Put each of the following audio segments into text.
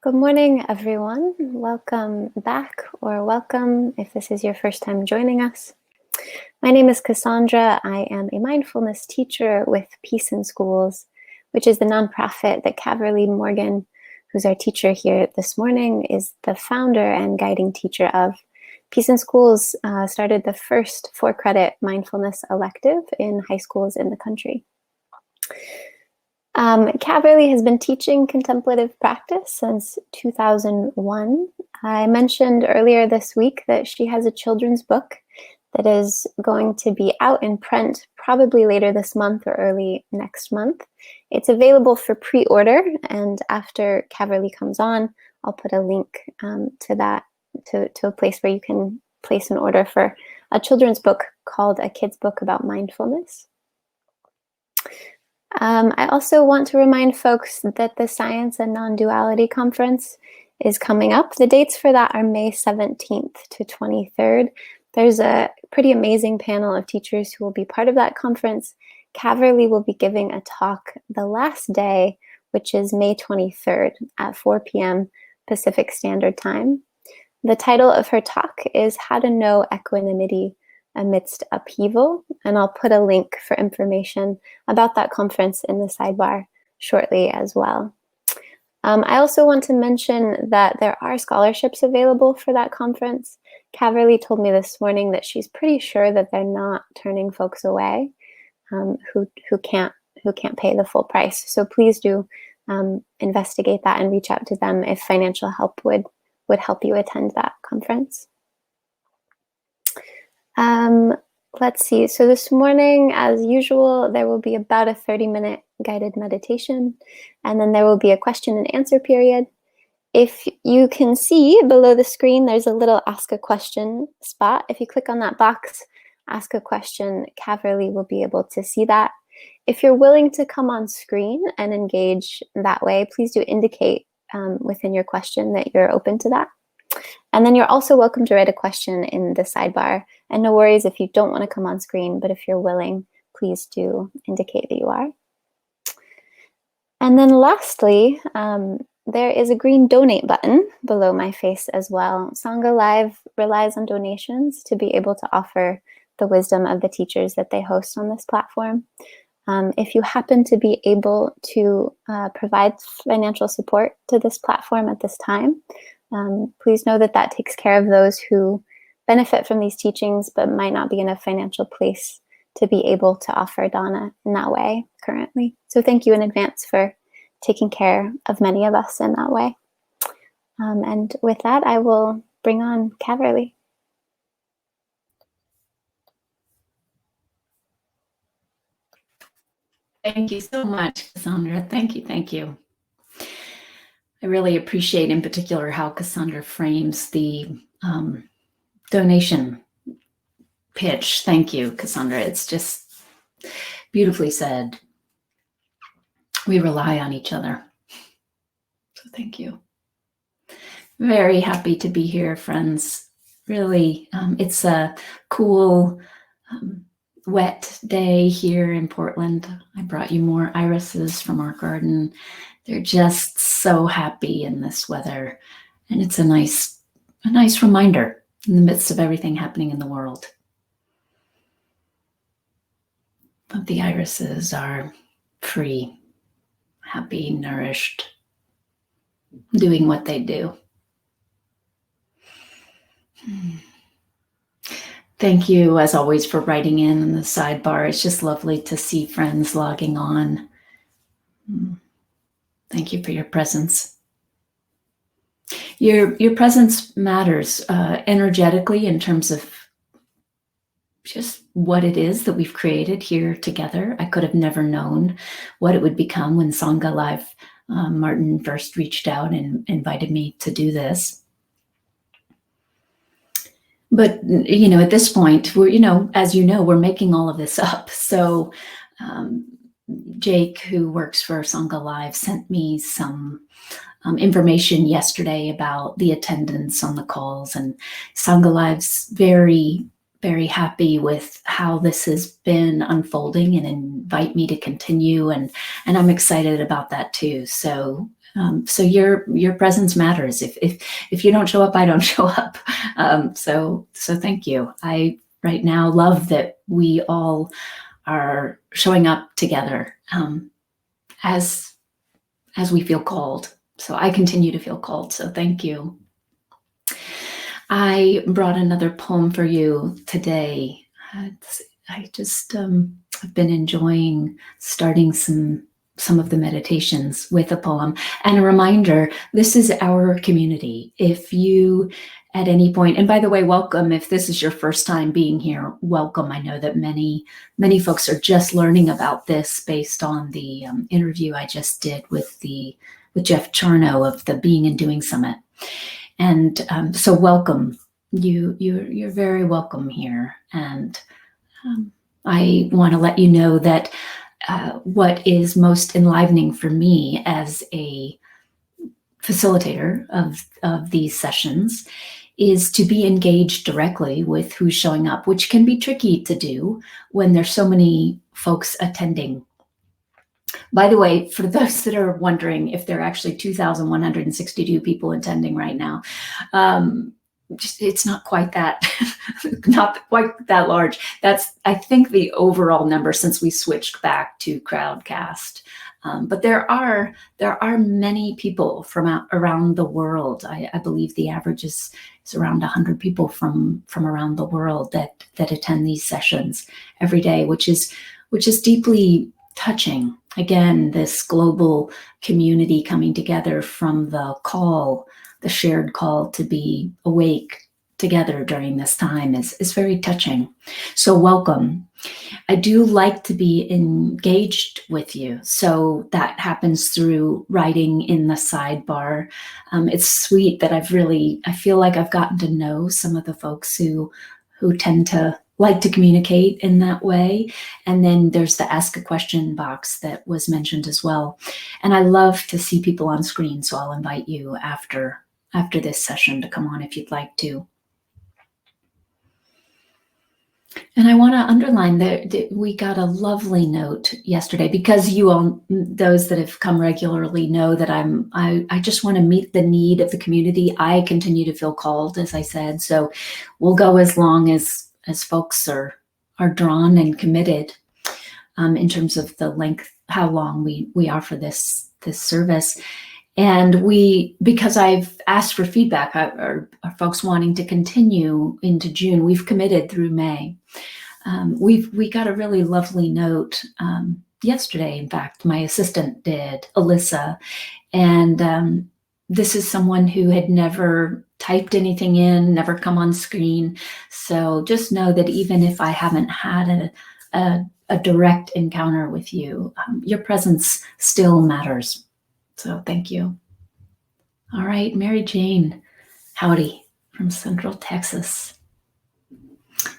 Good morning, everyone. Welcome back, or welcome if this is your first time joining us. My name is Cassandra. I am a mindfulness teacher with Peace in Schools, which is the nonprofit that Caverly Morgan, who's our teacher here this morning, is the founder and guiding teacher of. Peace in Schools started the first 4-credit mindfulness elective in high schools in the country. Caverly has been teaching contemplative practice since 2001. I mentioned earlier this week that she has a children's book that is going to be out in print probably later this month or early next month. It's available for pre-order, and after Caverly comes on, I'll put a link to that, to a place where you can place an order for a children's book called A Kid's Book About Mindfulness. I also want to remind folks that the Science and Non-Duality Conference is coming up. The dates for that are May 17th to 23rd. There's a pretty amazing panel of teachers who will be part of that conference. Caverly will be giving a talk the last day, which is May 23rd at 4 p.m. Pacific Standard Time. The title of her talk is How to Know Equanimity Amidst Upheaval, and I'll put a link for information about that conference in the sidebar shortly as well. I also want to mention that there are scholarships available for that conference. Caverly told me this morning that she's pretty sure that they're not turning folks away who can't pay the full price. So please do investigate that and reach out to them if financial help would help you attend that conference. Let's see. So this morning, as usual, there will be about a 30-minute guided meditation, and then there will be a question and answer period. If you can see below the screen, there's a little ask a question spot. If you click on that box, ask a question, Caverly will be able to see that. If you're willing to come on screen and engage that way, please do indicate within your question that you're open to that. And then you're also welcome to write a question in the sidebar. And no worries if you don't want to come on screen, but if you're willing, please do indicate that you are. And then lastly, there is a green donate button below my face as well. Sangha Live relies on donations to be able to offer the wisdom of the teachers that they host on this platform. If you happen to be able to provide financial support to this platform at this time, please know that that takes care of those who benefit from these teachings but might not be in a financial place to be able to offer dana in that way currently. So thank you in advance for taking care of many of us in that way. And with that, I will bring on Caverly. Thank you so much, Cassandra. Thank you. Thank you. I really appreciate in particular how Cassandra frames the donation pitch. Thank you, Cassandra. It's just beautifully said. We rely on each other. So thank you. Very happy to be here, friends. Really, it's a cool, wet day here in Portland. I brought you more irises from our garden. They're just so happy in this weather. And it's a nice reminder in the midst of everything happening in the world. But the irises are free, happy, nourished, doing what they do. Thank you, as always, for writing in the sidebar. It's just lovely to see friends logging on. Thank you for your presence. Your presence matters energetically in terms of just what it is that we've created here together. I could have never known what it would become when Sangha Live, Martin first reached out and invited me to do this. But, at this point, we're, as you know, we're making all of this up. So Jake, who works for Sangha Live, sent me some information yesterday about the attendance on the calls, and Sangha Live's very, very happy with how this has been unfolding and invite me to continue. And I'm excited about that too. So So your presence matters. If you don't show up, I don't show up. So thank you. I right now love that we all are showing up together as we feel called. So I continue to feel called. So thank you. I brought another poem for you today. I just have been enjoying starting some of the meditations with a poem. And a reminder, this is our community. If you at any point, and by the way, welcome. If this is your first time being here, welcome. I know that many folks are just learning about this based on the interview I just did with Jeff Charno of the Being and Doing Summit. And so welcome. You're very welcome here. And I want to let you know that what is most enlivening for me as a facilitator of these sessions is to be engaged directly with who's showing up, which can be tricky to do when there's so many folks attending. By the way, for those that are wondering if there are actually 2,162 people attending right now, it's not quite that, not quite that large. That's, I think, the overall number since we switched back to Crowdcast. But there are many people from around the world. I believe the average is around 100 people from around the world that attend these sessions every day, which is deeply touching. Again, this global community coming together from the shared call to be awake together during this time is very touching. So welcome. I do like to be engaged with you. So that happens through writing in the sidebar. It's sweet that I feel like I've gotten to know some of the folks who tend to like to communicate in that way. And then there's the ask a question box that was mentioned as well. And I love to see people on screen. So I'll invite you after this session to come on if you'd like to. And I want to underline that we got a lovely note yesterday, because you all, those that have come regularly, know that I just want to meet the need of the community. I continue to feel called, as I said, so we'll go as long as folks are drawn and committed in terms of the length, how long we offer this service. And because I've asked for feedback, are folks wanting to continue into June? We've committed through May. We got a really lovely note yesterday. In fact, my assistant did, Alyssa, and this is someone who had never typed anything in, never come on screen. So just know that even if I haven't had a direct encounter with you, your presence still matters. So thank you. All right, Mary Jane, howdy from Central Texas.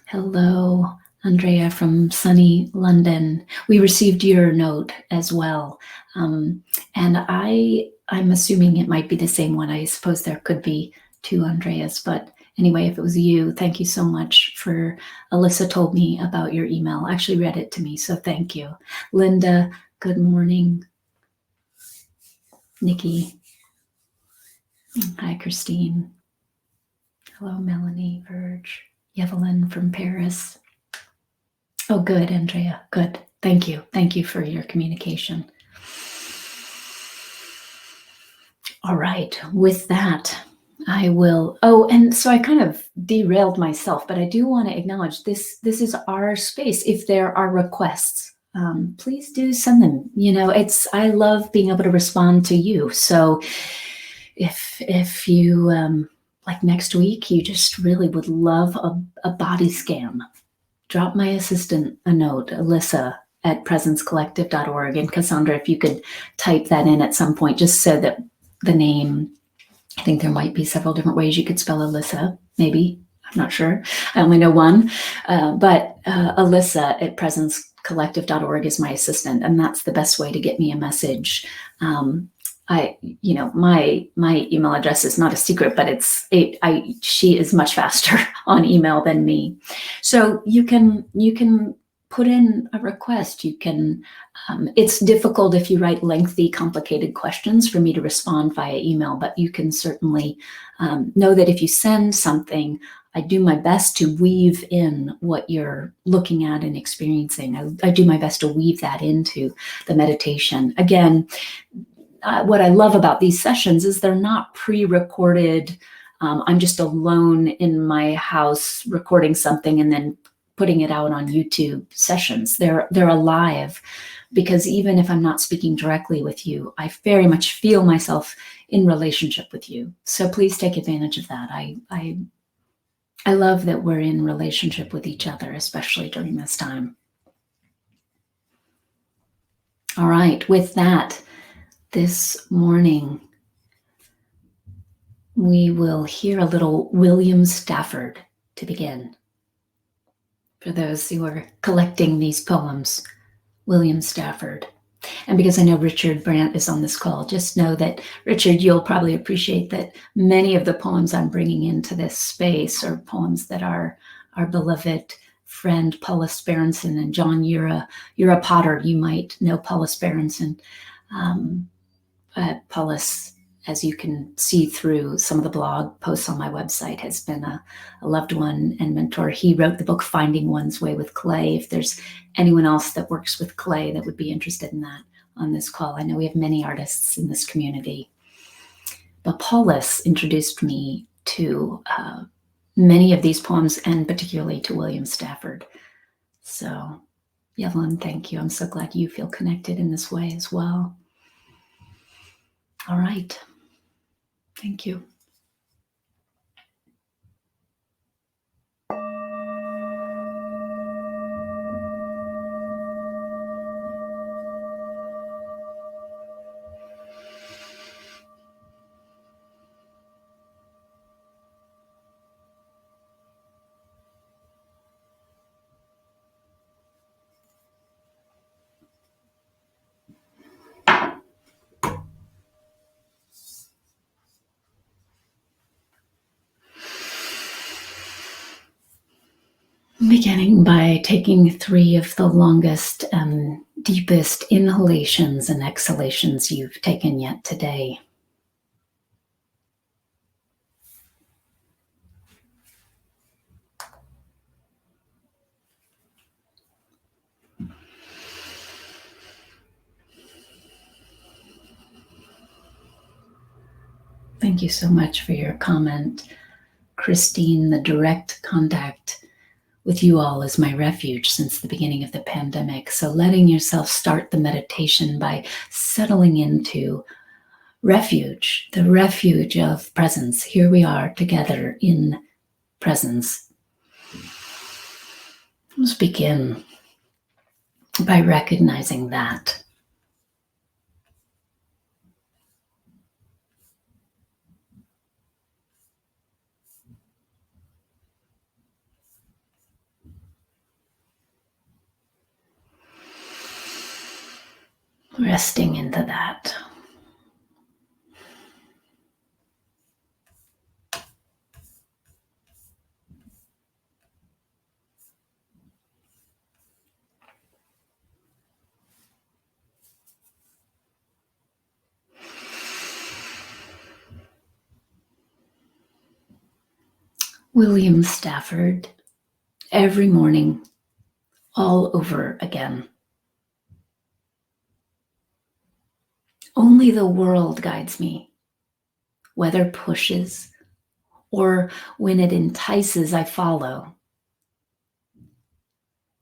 Hello, Andrea from sunny London. We received your note as well. And I'm assuming it might be the same one. I suppose there could be two Andreas, but anyway, if it was you, thank you so much for, Alyssa told me about your email, actually read it to me, so thank you. Linda, good morning. Nikki. Hi, Christine. Hello, Melanie, Verge. Evelyn from Paris. Oh, good, Andrea, good. Thank you. Thank you for your communication. All right, with that, I will, and so I kind of derailed myself, but I do want to acknowledge this is our space. If there are requests, please do send them. You know, I love being able to respond to you. So if you, like next week, you just really would love a body scan, drop my assistant a note, Alyssa at presencecollective.org. And Cassandra, if you could type that in at some point, just so that the name, I think there might be several different ways you could spell Alyssa, maybe, I'm not sure. I only know one, but Alyssa at presencecollective.org is my assistant, and that's the best way to get me a message. My email address is not a secret, but she is much faster on email than me. So you can put in a request. You can, it's difficult if you write lengthy, complicated questions for me to respond via email, but you can certainly know that if you send something, I do my best to weave in what you're looking at and experiencing. I do my best to weave that into the meditation. Again, what I love about these sessions is they're not pre-recorded. I'm just alone in my house recording something and then putting it out on YouTube sessions. They're alive, because even if I'm not speaking directly with you, I very much feel myself in relationship with you. So please take advantage of that. I love that we're in relationship with each other, especially during this time. All right, with that, this morning, we will hear a little William Stafford to begin. For those who are collecting these poems, William Stafford. And because I know Richard Brandt is on this call, just know that, Richard, you'll probably appreciate that many of the poems I'm bringing into this space are poems that our beloved friend Paulus Berenson and John, you're a potter. You might know Paulus Berenson. Paulus, as you can see through some of the blog posts on my website, has been a loved one and mentor. He wrote the book Finding One's Way with Clay. If there's anyone else that works with clay that would be interested in that on this call, I know we have many artists in this community. But Paulus introduced me to many of these poems, and particularly to William Stafford. So, Yevlin, thank you. I'm so glad you feel connected in this way as well. All right. Thank you. Beginning by taking 3 of the longest and deepest inhalations and exhalations you've taken yet today. Thank you so much for your comment, Christine. The direct contact with you all is my refuge since the beginning of the pandemic. So letting yourself start the meditation by settling into refuge, the refuge of presence. Here we are together in presence. Let's begin by recognizing that. Resting into that. William Stafford, every morning, all over again. Only the world guides me. Weather pushes, or when it entices, I follow.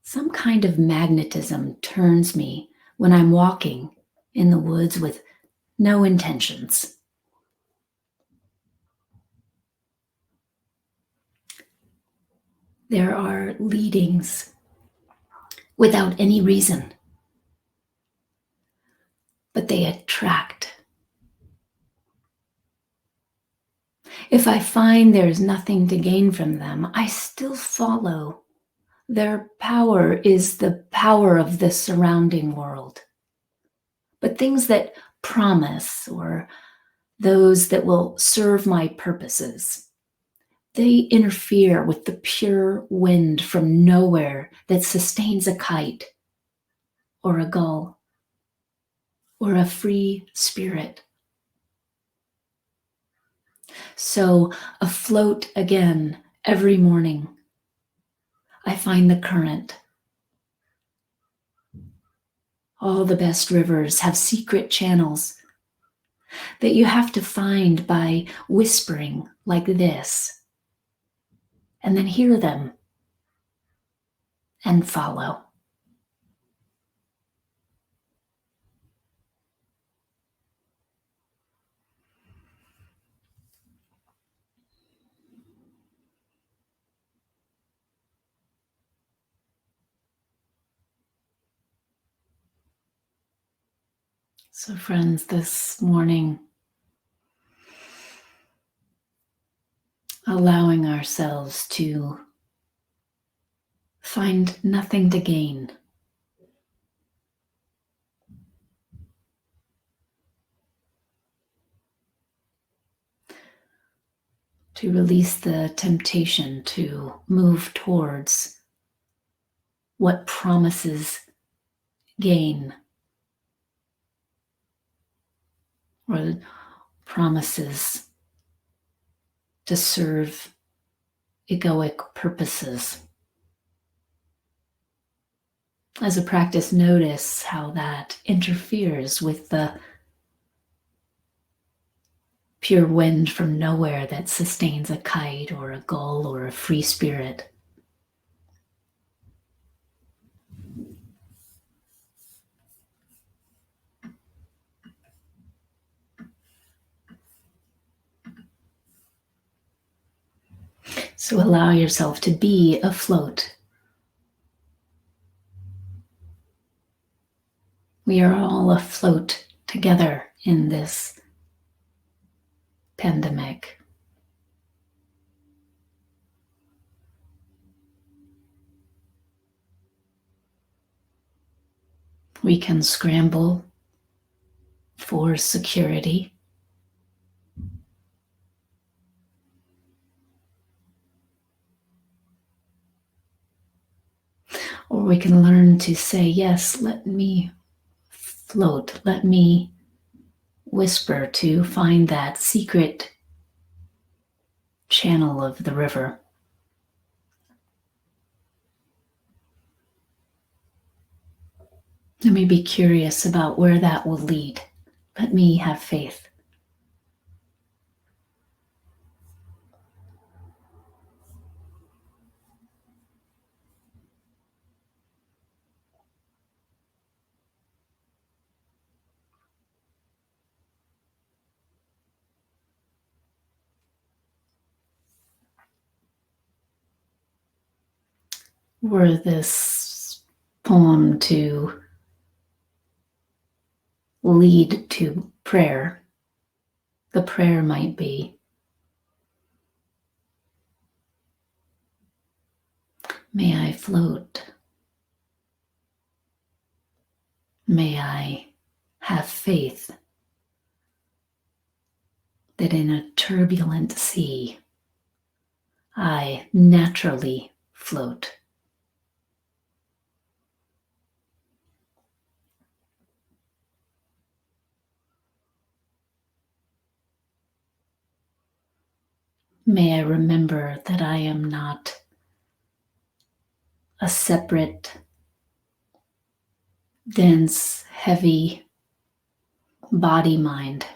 Some kind of magnetism turns me when I'm walking in the woods with no intentions. There are leadings without any reason, but they attract. If I find there's nothing to gain from them, I still follow. Their power is the power of the surrounding world. But things that promise, or those that will serve my purposes, they interfere with the pure wind from nowhere that sustains a kite or a gull or a free spirit. So afloat again every morning, I find the current. All the best rivers have secret channels that you have to find by whispering like this, and then hear them and follow. So friends, this morning, allowing ourselves to find nothing to gain, to release the temptation to move towards what promises gain or promises to serve egoic purposes. As a practice, notice how that interferes with the pure wind from nowhere that sustains a kite or a gull or a free spirit. So allow yourself to be afloat. We are all afloat together in this pandemic. We can scramble for security, or we can learn to say, yes, let me float, let me whisper to find that secret channel of the river. Let me be curious about where that will lead. Let me have faith. Were this poem to lead to prayer, the prayer might be, may I float. May I have faith that in a turbulent sea, I naturally float. May I remember that I am not a separate, dense, heavy body-mind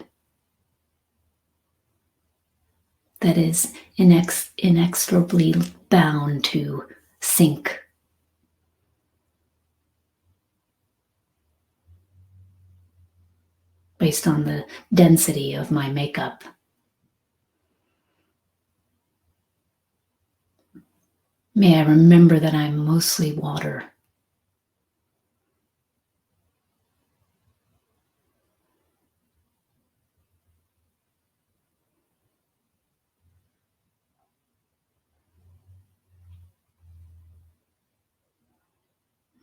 that is inexorably bound to sink. Based on the density of my makeup. May I remember that I'm mostly water.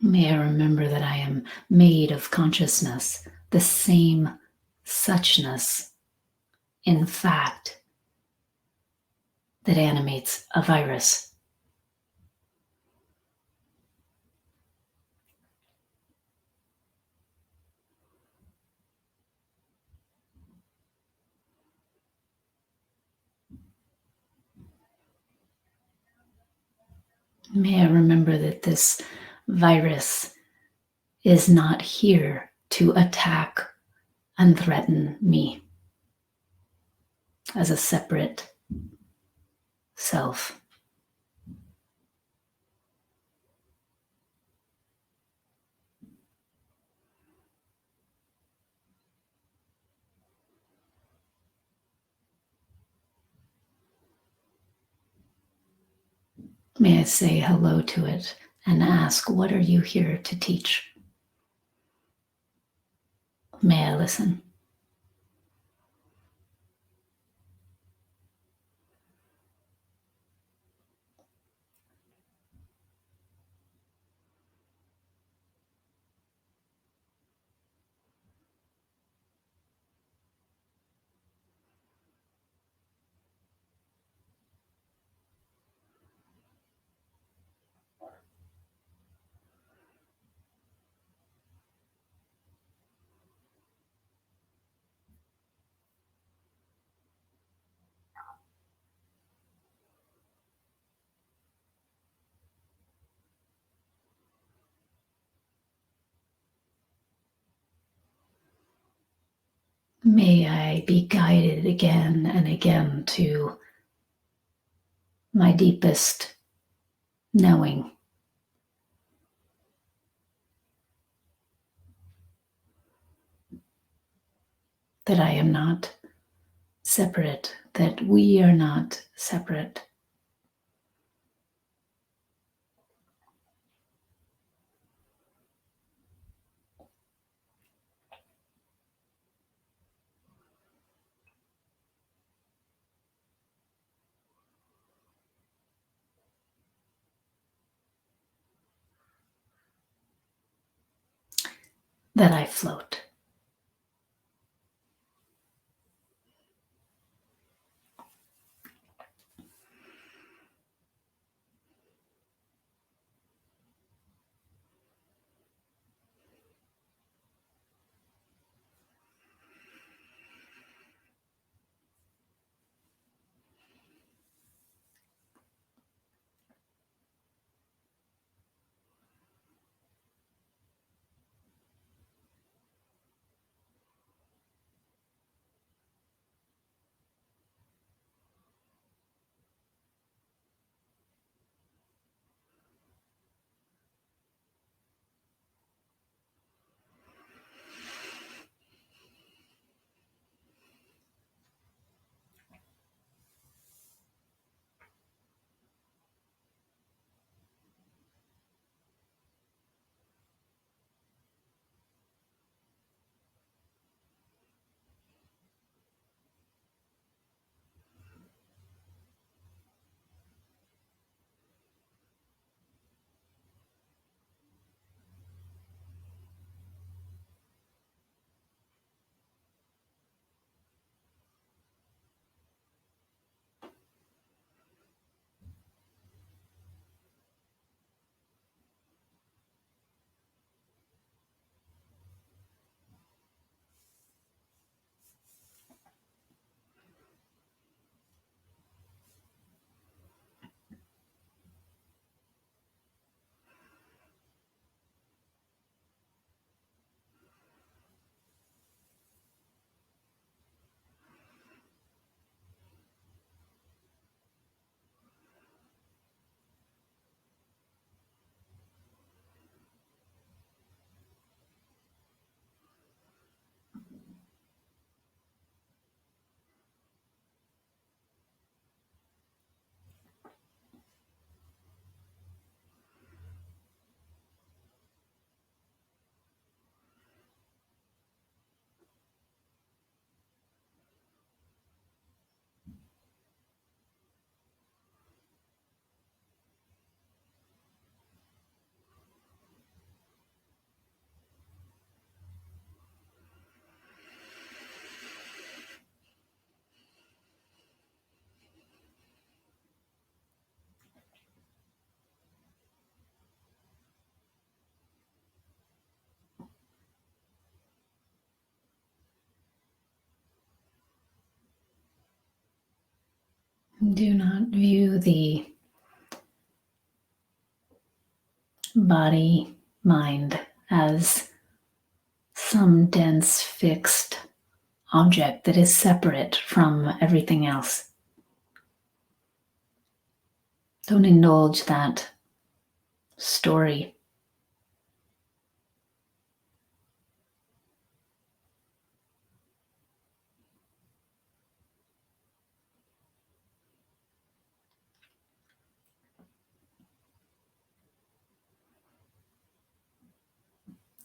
May I remember that I am made of consciousness, the same suchness, in fact, that animates a virus. May I remember that this virus is not here to attack and threaten me as a separate self. May I say hello to it and ask, what are you here to teach? May I listen? May I be guided again and again to my deepest knowing that I am not separate, that we are not separate. That I float. Do not view the body, mind as some dense, fixed object that is separate from everything else. Don't indulge that story.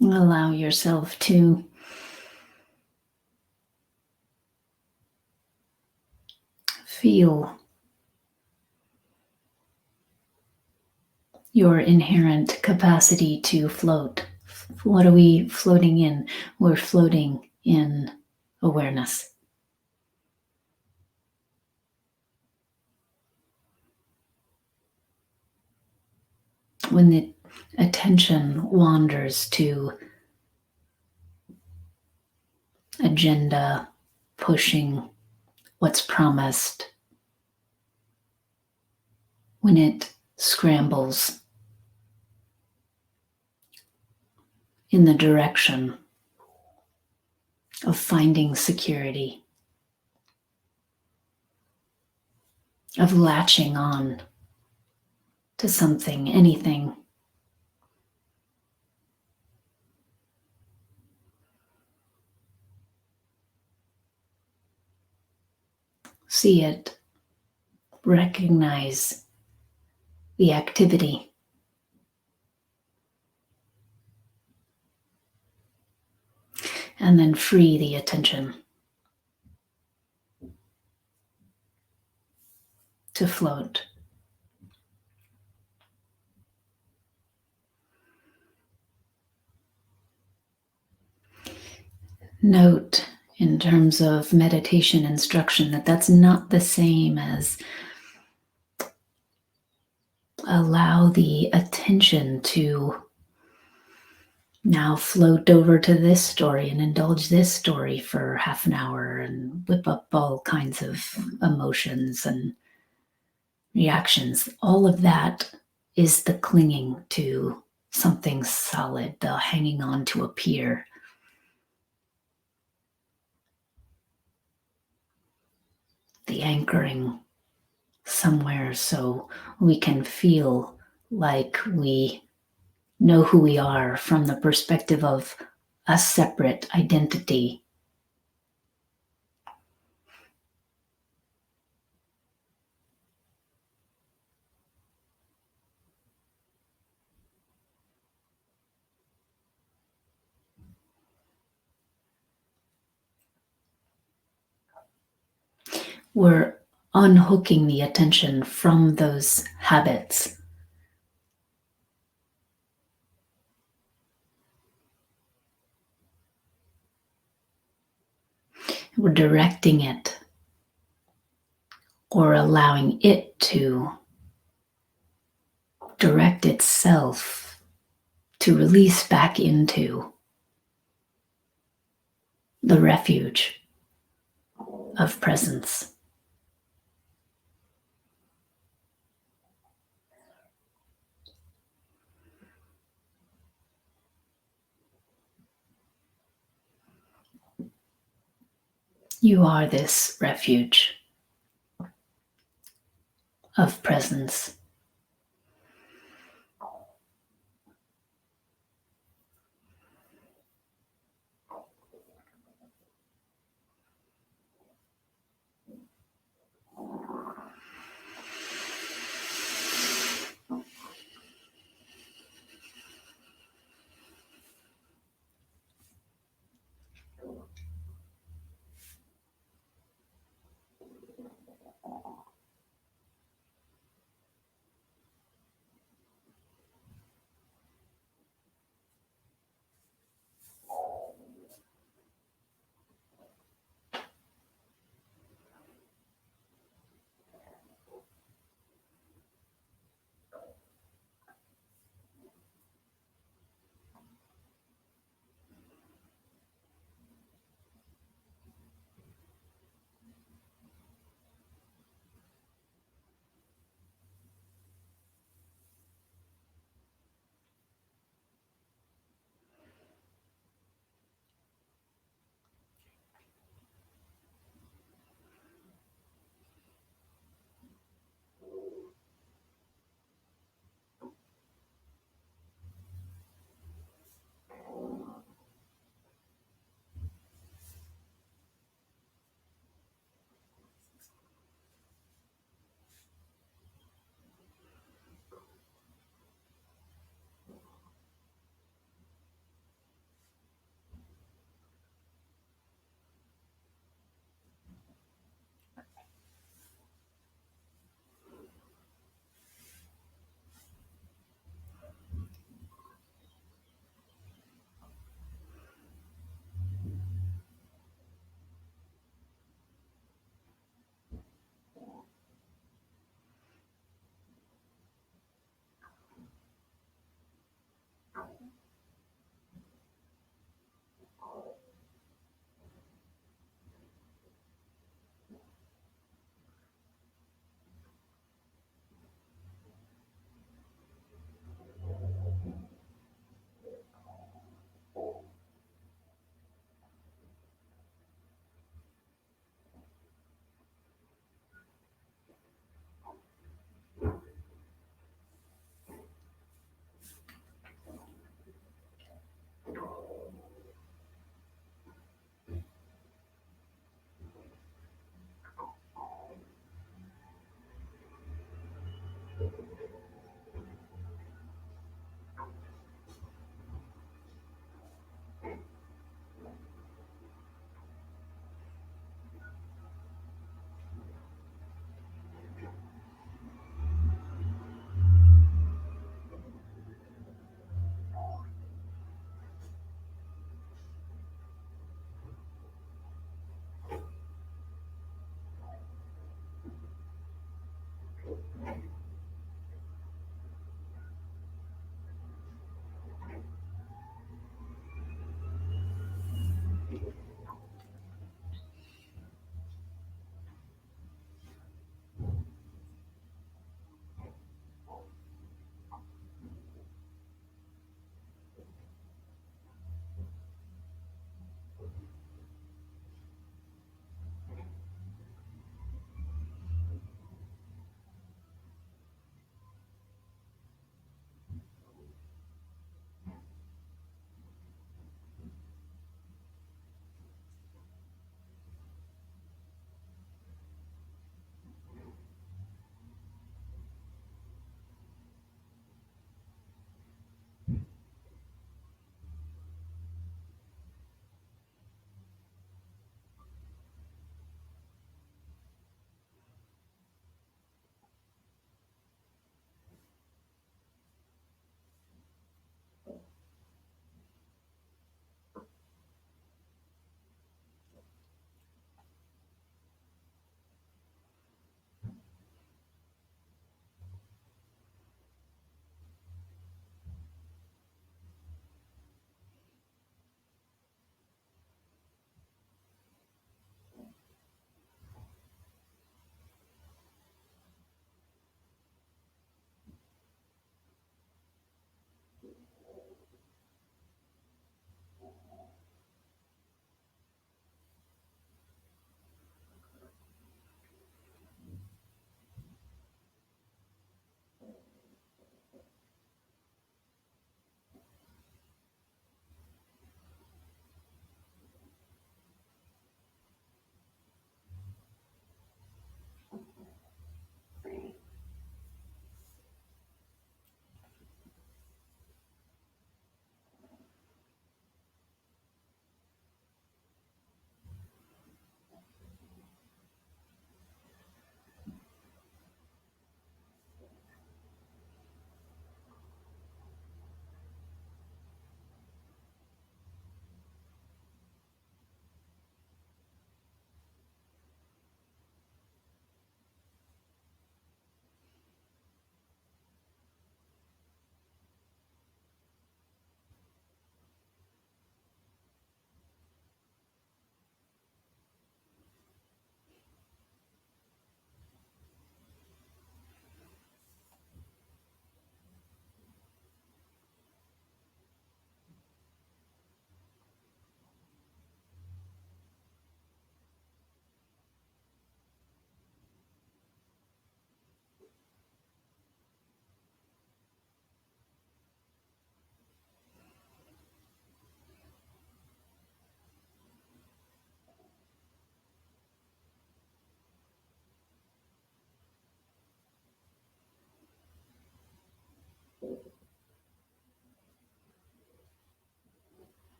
Allow yourself to feel your inherent capacity to float. What are we floating in? We're floating in awareness. When the attention wanders to agenda, pushing what's promised, when it scrambles in the direction of finding security, of latching on to something, anything, see it, recognize the activity, and then free the attention to float. Note in terms of meditation instruction that that's not the same as allow the attention to now float over to this story and indulge this story for half an hour and whip up all kinds of emotions and reactions. All of that is the clinging to something solid, the hanging on to a pier. The anchoring somewhere so we can feel like we know who we are from the perspective of a separate identity. We're unhooking the attention from those habits. We're directing it or allowing it to direct itself to release back into the refuge of presence. You are this refuge of presence.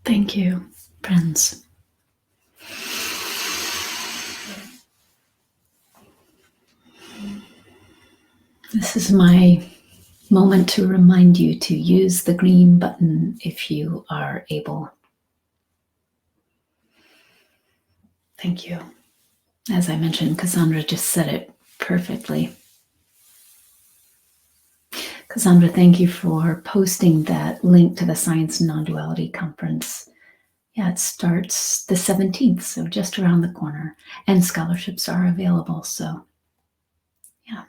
Thank you, friends. This is my moment to remind you to use the green button if you are able. Thank you. As I mentioned, Cassandra just said it perfectly. Cassandra, thank you for posting that link to the Science and Non-Duality Conference. Yeah, it starts the 17th, so just around the corner, and scholarships are available, so yeah.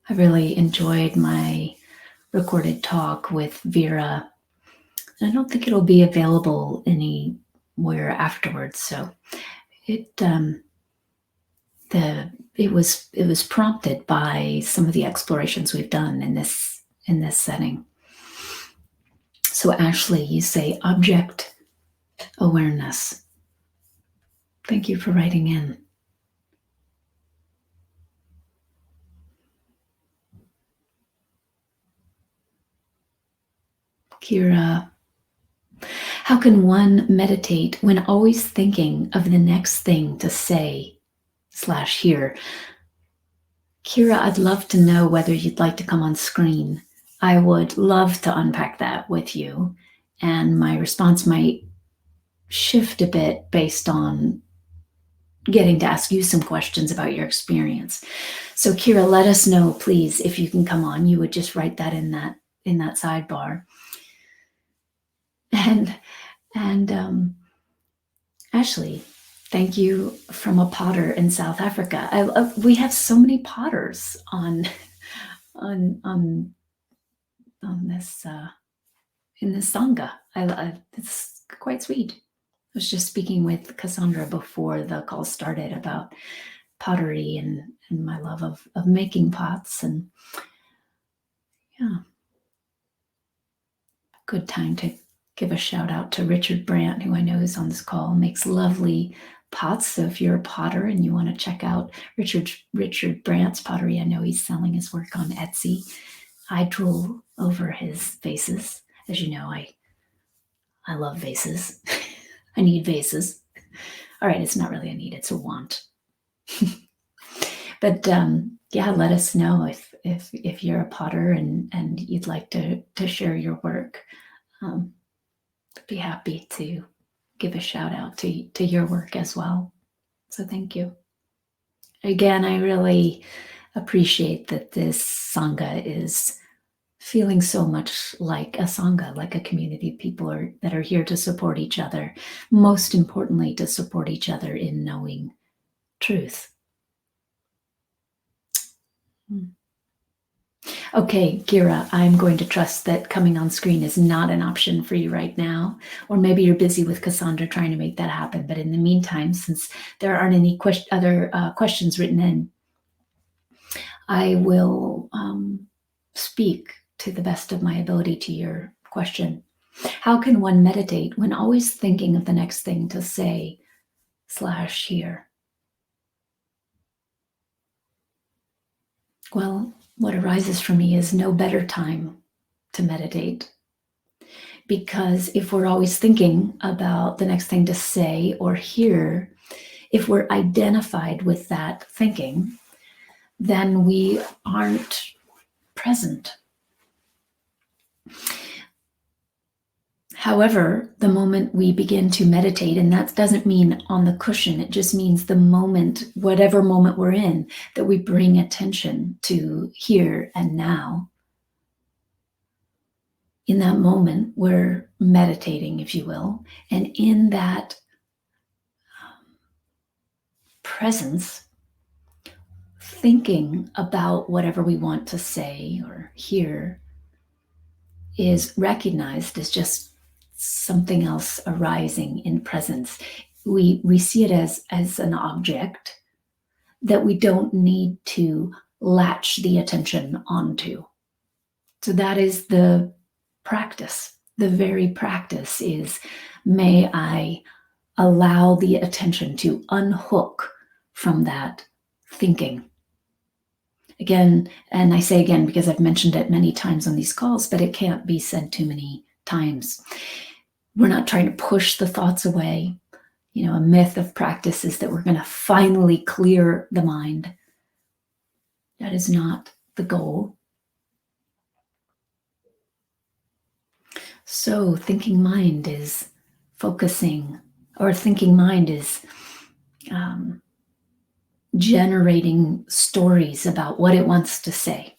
I really enjoyed my recorded talk with Vera. And I don't think it'll be available anywhere afterwards, so it was prompted by some of the explorations we've done in this setting. So Ashley, you say object awareness. Thank you for writing in. Kira, how can one meditate when always thinking of the next thing to say / hear? Kira, I'd love to know whether you'd like to come on screen. I would love to unpack that with you. And my response might shift a bit based on getting to ask you some questions about your experience. So Kira, let us know, please, if you can come on. You would just write that in that sidebar. And Ashley, thank you from a potter in South Africa. We have so many potters on this in this Sangha. It's quite sweet. I was just speaking with Cassandra before the call started about pottery and my love of making pots, and yeah, good time to give a shout out to Richard Brandt, who I know is on this call, makes lovely pots. So if you're a potter and you want to check out Richard Brandt's pottery, I know he's selling his work on Etsy. I drool over his vases. As you know, I love vases. I need vases. All right, it's not really a need, it's a want. But yeah, let us know if you're a potter and you'd like to share your work. I'd be happy to give a shout out to your work as well. So thank you. Again, I really appreciate that this Sangha is feeling so much like a Sangha, like a community of people that are here to support each other. Most importantly, to support each other in knowing truth. Okay, Kira, I'm going to trust that coming on screen is not an option for you right now, or maybe you're busy with Cassandra trying to make that happen. But in the meantime, since there aren't any other questions written in, I will speak to the best of my ability to your question. How can one meditate when always thinking of the next thing to say / hear? Well, what arises for me is no better time to meditate. Because if we're always thinking about the next thing to say or hear, if we're identified with that thinking, then we aren't present. However, the moment we begin to meditate, and that doesn't mean on the cushion, it just means the moment, whatever moment we're in, that we bring attention to here and now. In that moment, we're meditating, if you will, and in that presence, thinking about whatever we want to say or hear is recognized as just something else arising in presence. We see it as an object that we don't need to latch the attention onto. So that is the practice. The very practice is, may I allow the attention to unhook from that thinking. Again, and I say again because I've mentioned it many times on these calls, but it can't be said too many times. We're not trying to push the thoughts away. A myth of practice is that we're going to finally clear the mind. That is not the goal. So thinking mind is focusing, or thinking mind is generating stories about what it wants to say.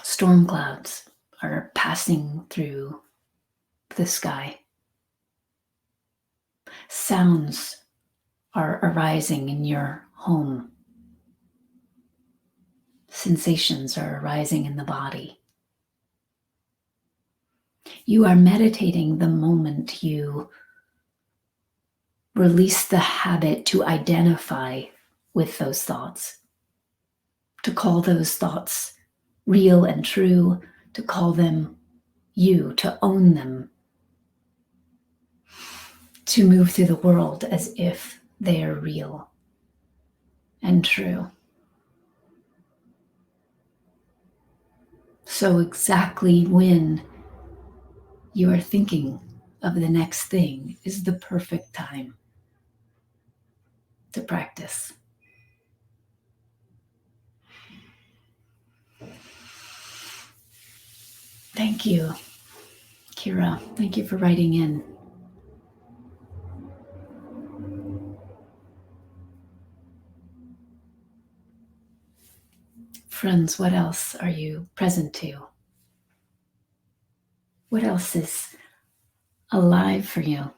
Storm clouds are passing through the sky. Sounds are arising in your home. Sensations are arising in the body. You are meditating the moment you release the habit to identify with those thoughts, to call those thoughts real and true, to call them you, to own them, to move through the world as if they are real and true. So exactly when you are thinking of the next thing is the perfect time to practice. Thank you, Kira. Thank you for writing in. Friends, what else are you present to? What else is alive for you?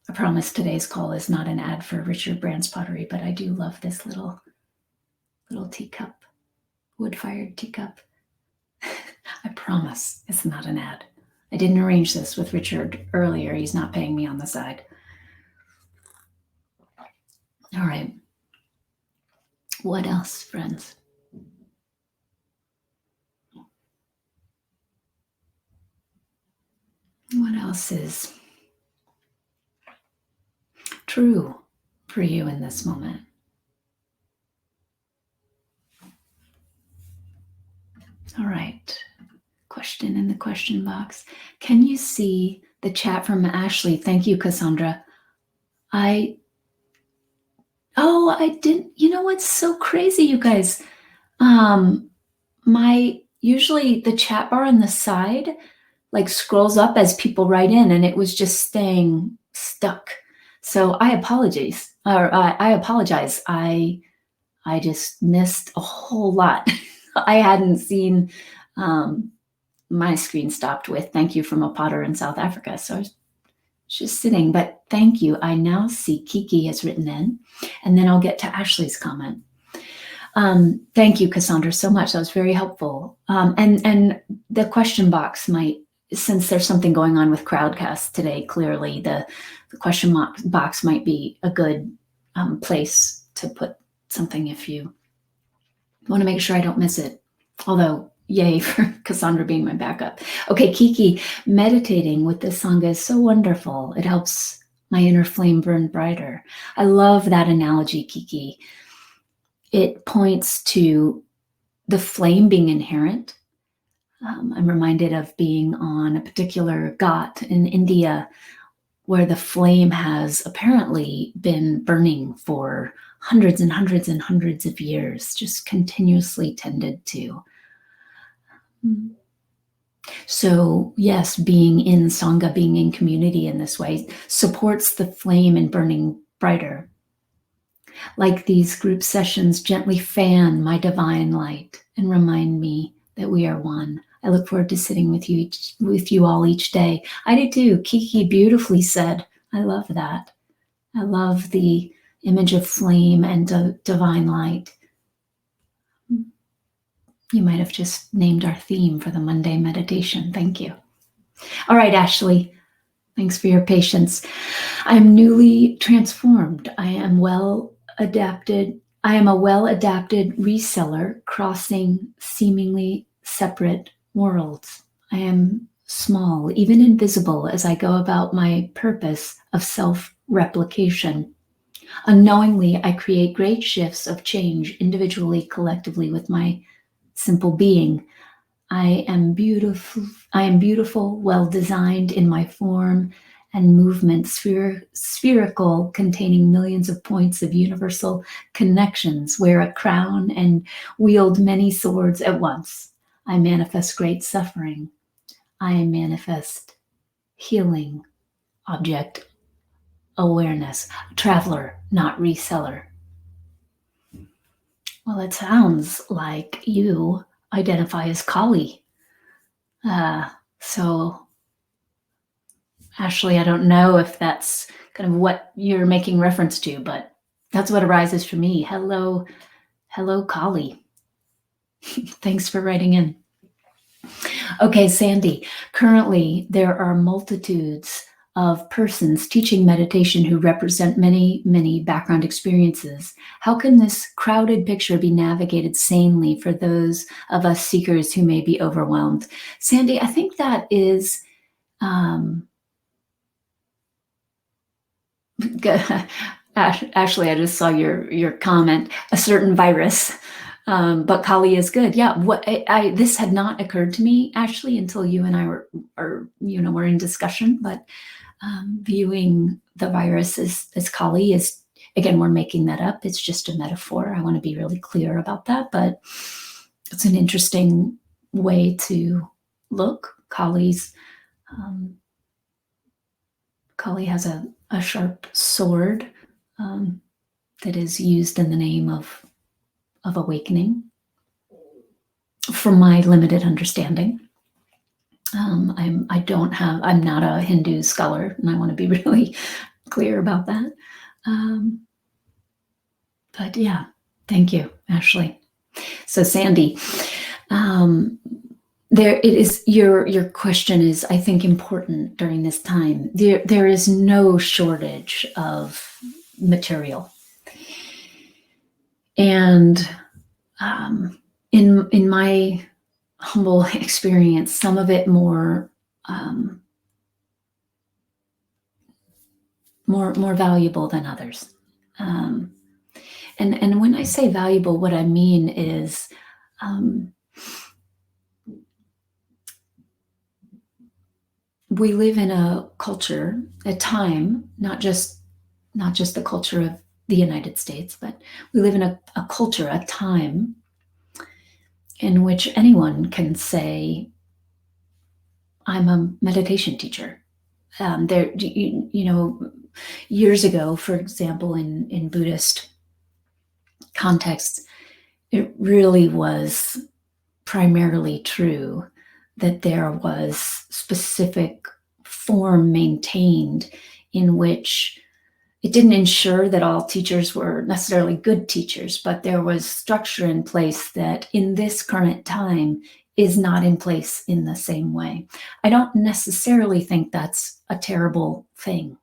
I promise today's call is not an ad for Richard Brand's pottery, but I do love this little teacup, wood-fired teacup. I promise it's not an ad. I didn't arrange this with Richard earlier. He's not paying me on the side. All right. What else, friends? What else is true for you in this moment? All right. Question in the question box. Can you see the chat from Ashley? Thank you, Cassandra. I didn't. You know what's so crazy, you guys? Usually the chat bar on the side scrolls up as people write in, and it was just staying stuck. So I apologize. I just missed a whole lot. I hadn't seen my screen stopped with "Thank you from a potter in South Africa." So I was just sitting, but thank you. I now see Kiki has written in, and then I'll get to Ashley's comment. Thank you, Cassandra, so much. That was very helpful. And the question box might, since there's something going on with Crowdcast today, clearly the question box might be a good place to put something if you want to make sure I don't miss it. Although, yay for Cassandra being my backup. Okay, Kiki, meditating with the Sangha is so wonderful. It helps my inner flame burn brighter. I love that analogy, Kiki. It points to the flame being inherent. I'm reminded of being on a particular ghat in India where the flame has apparently been burning for hundreds and hundreds and hundreds of years, just continuously tended to. So yes, being in Sangha, being in community in this way supports the flame in burning brighter. Like these group sessions gently fan my divine light and remind me that we are one. I look forward to sitting with you all each day. I do too. Kiki beautifully said. I love that. I love the image of flame and divine light. You might have just named our theme for the Monday meditation. Thank you. All right, Ashley. Thanks for your patience. I am newly transformed. I am a well-adapted reseller crossing seemingly separate worlds. I am small, even invisible, as I go about my purpose of self-replication. Unknowingly, I create great shifts of change individually, collectively, with my simple being. I am beautiful, well designed in my form and movement, spherical, containing millions of points of universal connections, wear a crown and wield many swords at once. I manifest great suffering. I manifest healing, object awareness, traveler, not reseller. Well, it sounds like you identify as Kali. So Ashley, I don't know if that's kind of what you're making reference to, but that's what arises for me. Hello, Kali. Thanks for writing in. Okay, Sandy, currently there are multitudes of persons teaching meditation who represent many, many background experiences. How can this crowded picture be navigated sanely for those of us seekers who may be overwhelmed? Sandy, I think that is Ashley, I just saw your comment, a certain virus, but Kali is good. Yeah, what this had not occurred to me, Ashley, until you and I were in discussion, but viewing the virus as Kali is, again, we're making that up. It's just a metaphor. I want to be really clear about that, but it's an interesting way to look. Kali has a sharp sword that is used in the name of awakening, from my limited understanding. I'm not a Hindu scholar, and I want to be really clear about that. But yeah, thank you, Ashley. So Sandy, there it is. Your question is, I think, important during this time. There is no shortage of material, and in my humble experience, some of it more valuable than others. And when I say valuable, what I mean is we live in a culture, a time, not just the culture of the United States, but we live in a culture, a time in which anyone can say, I'm a meditation teacher. Years ago, for example, in Buddhist contexts, it really was primarily true that there was specific form maintained in which it didn't ensure that all teachers were necessarily good teachers, but there was structure in place that in this current time is not in place in the same way. I don't necessarily think that's a terrible thing.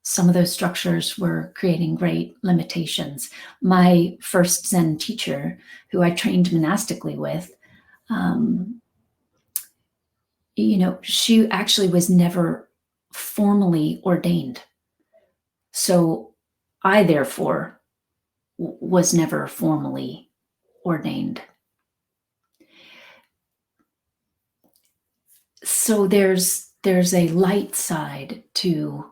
Some of those structures were creating great limitations. My first Zen teacher, who I trained monastically with, she actually was never formally ordained. So I, therefore, was never formally ordained. So there's a light side to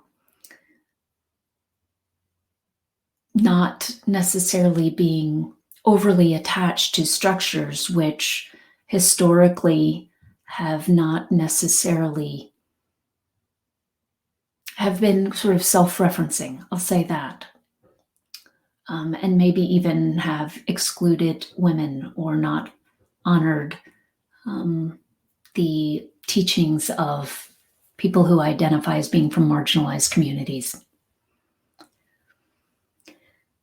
not necessarily being overly attached to structures which historically have not necessarily have been sort of self-referencing, I'll say that, and maybe even have excluded women or not honored the teachings of people who identify as being from marginalized communities.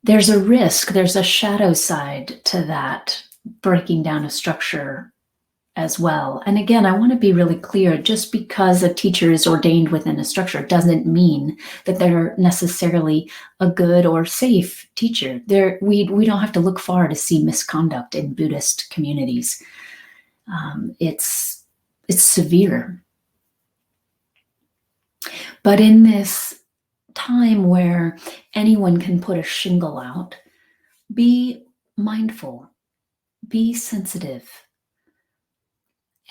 There's a risk, there's a shadow side to that, breaking down a structure as well. And again, I want to be really clear, just because a teacher is ordained within a structure doesn't mean that they're necessarily a good or safe teacher. We don't have to look far to see misconduct in Buddhist communities. It's severe. But in this time where anyone can put a shingle out, be mindful. be sensitive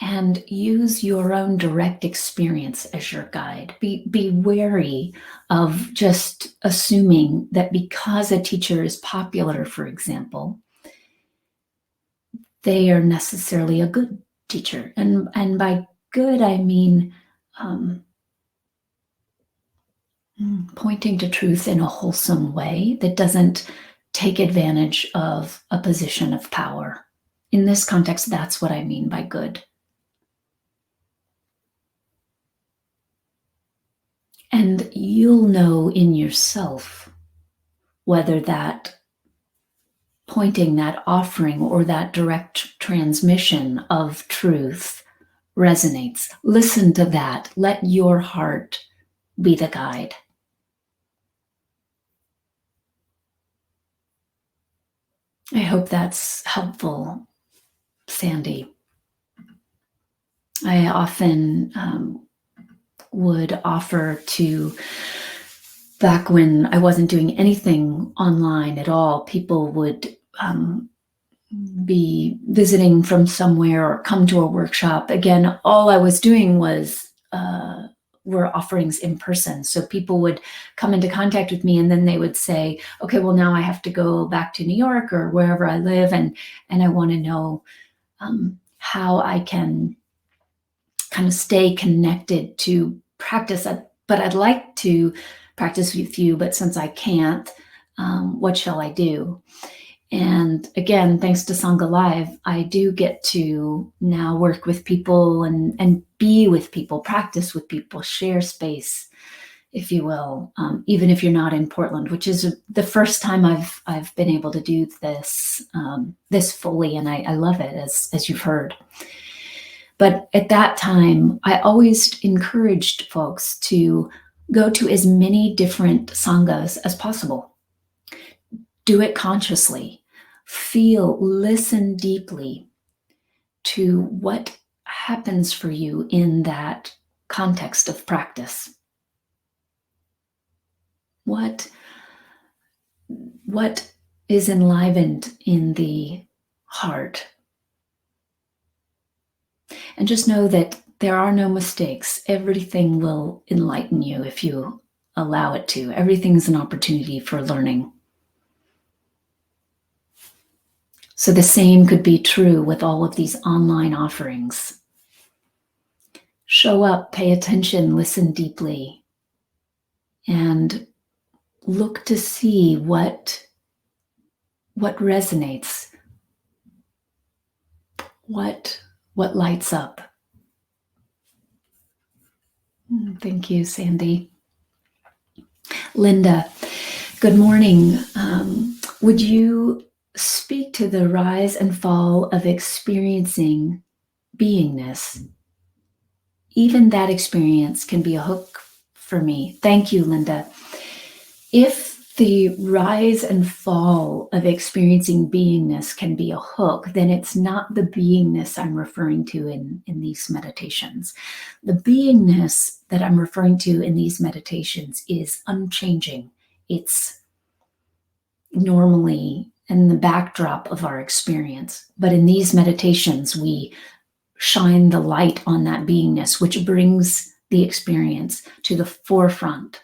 and use your own direct experience as your guide. Be wary of just assuming that because a teacher is popular, for example, they are necessarily a good teacher. And by good, I mean pointing to truth in a wholesome way that doesn't take advantage of a position of power. In this context, that's what I mean by good. And you'll know in yourself whether that pointing, that offering, or that direct transmission of truth resonates. Listen to that. Let your heart be the guide. I hope that's helpful, Sandy. I often would offer to, back when I wasn't doing anything online at all, people would be visiting from somewhere or come to a workshop. Again, all I was doing was were offerings in person. So people would come into contact with me and then they would say, okay, well, now I have to go back to New York or wherever I live. And I want to know how I can kind of stay connected to practice. But I'd like to practice with you, but since I can't, what shall I do? And again, thanks to Sangha Live, I do get to now work with people and be with people, practice with people, share space, if you will, even if you're not in Portland, which is the first time I've been able to do this this fully, and I love it, as you've heard. But at that time, I always encouraged folks to go to as many different sanghas as possible. Do it consciously. Feel, listen deeply to what happens for you in that context of practice. What is enlivened in the heart? And just know that there are no mistakes. Everything will enlighten you if you allow it to. Everything's an opportunity for learning. So the same could be true with all of these online offerings. Show up, pay attention, listen deeply, and look to see what resonates, what lights up. Thank you, Sandy. Linda, good morning. Would you speak to the rise and fall of experiencing beingness? Even that experience can be a hook for me. Thank you, Linda. If the rise and fall of experiencing beingness can be a hook, then it's not the beingness I'm referring to in these meditations. The beingness that I'm referring to in these meditations is unchanging. It's normally in the backdrop of our experience. But in these meditations, we shine the light on that beingness, which brings the experience to the forefront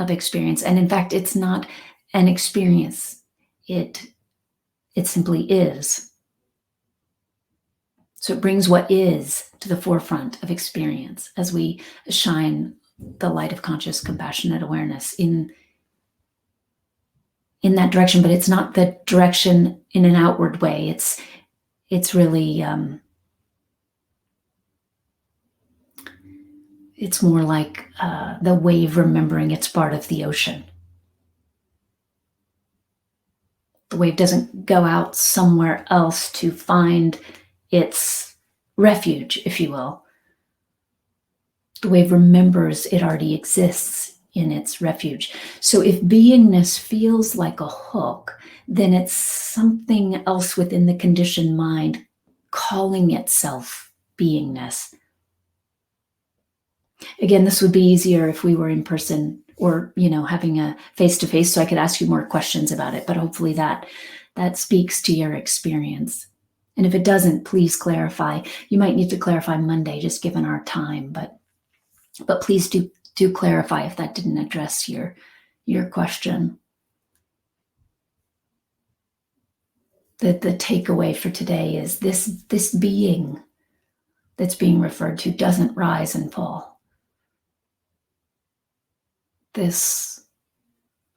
of experience. And in fact, it's not an experience. It simply is. So it brings what is to the forefront of experience as we shine the light of conscious, compassionate awareness in that direction. But it's not the direction in an outward way. It's really, it's more like the wave remembering it's part of the ocean. The wave doesn't go out somewhere else to find its refuge, if you will. The wave remembers it already exists in its refuge. So if beingness feels like a hook, then it's something else within the conditioned mind calling itself beingness. Again, this would be easier if we were in person or, having a face-to-face so I could ask you more questions about it. But hopefully that that speaks to your experience. And if it doesn't, please clarify. You might need to clarify Monday, just given our time, but please do clarify if that didn't address your question. The takeaway for today is this being that's being referred to doesn't rise and fall. This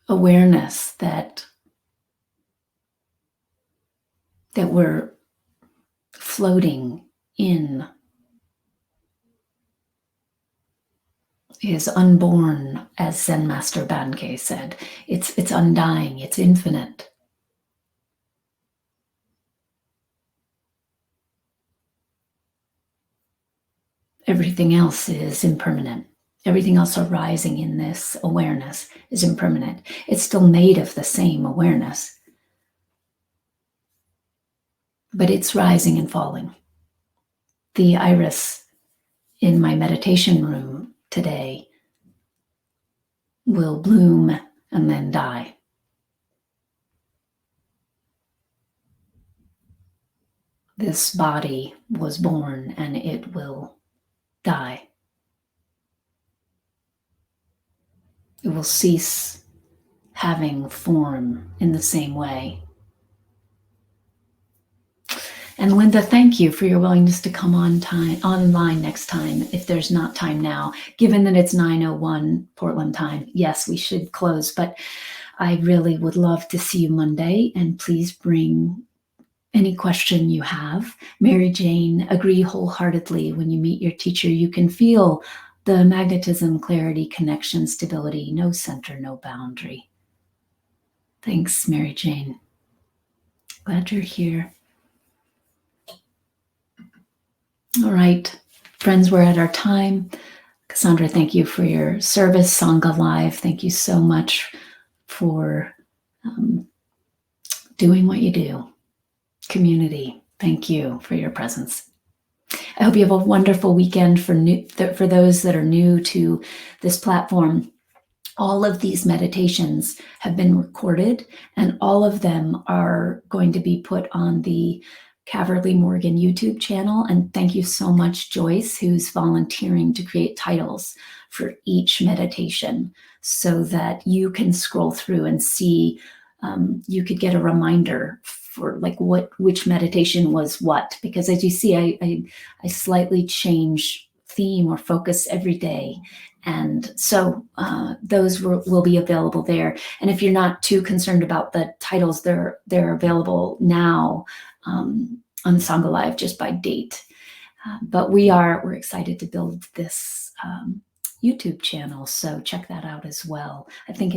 awareness that we're floating in is unborn, as Zen Master Bankei said. It's undying, it's infinite. Everything else is impermanent. Everything else arising in this awareness is impermanent. It's still made of the same awareness, but it's rising and falling. The iris in my meditation room today will bloom and then die. This body was born and it will die. It will cease having form in the same way. And Linda, thank you for your willingness to come online next time if there's not time now. Given that it's 9:01 Portland time, yes, we should close, but I really would love to see you Monday, and please bring any question you have. Mary Jane, agree wholeheartedly. When you meet your teacher, you can feel the magnetism, clarity, connection, stability, no center, no boundary. Thanks, Mary Jane. Glad you're here. All right, friends, we're at our time. Cassandra, thank you for your service. Sangha Live, thank you so much for doing what you do. Community, thank you for your presence. I hope you have a wonderful weekend. For those that are new to this platform, all of these meditations have been recorded, and all of them are going to be put on the Caverly Morgan YouTube channel. And thank you so much, Joyce, who's volunteering to create titles for each meditation so that you can scroll through and see, you could get a reminder for like which meditation was what, because as you see, I slightly change theme or focus every day. And so those will be available there. And if you're not too concerned about the titles, they're available now on Sangha Live just by date. But we're excited to build this YouTube channel, so check that out as well. I think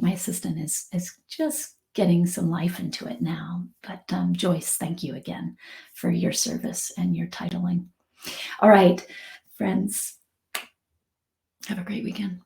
my assistant is just getting some life into it now. But Joyce, thank you again for your service and your titling. All right, friends, have a great weekend.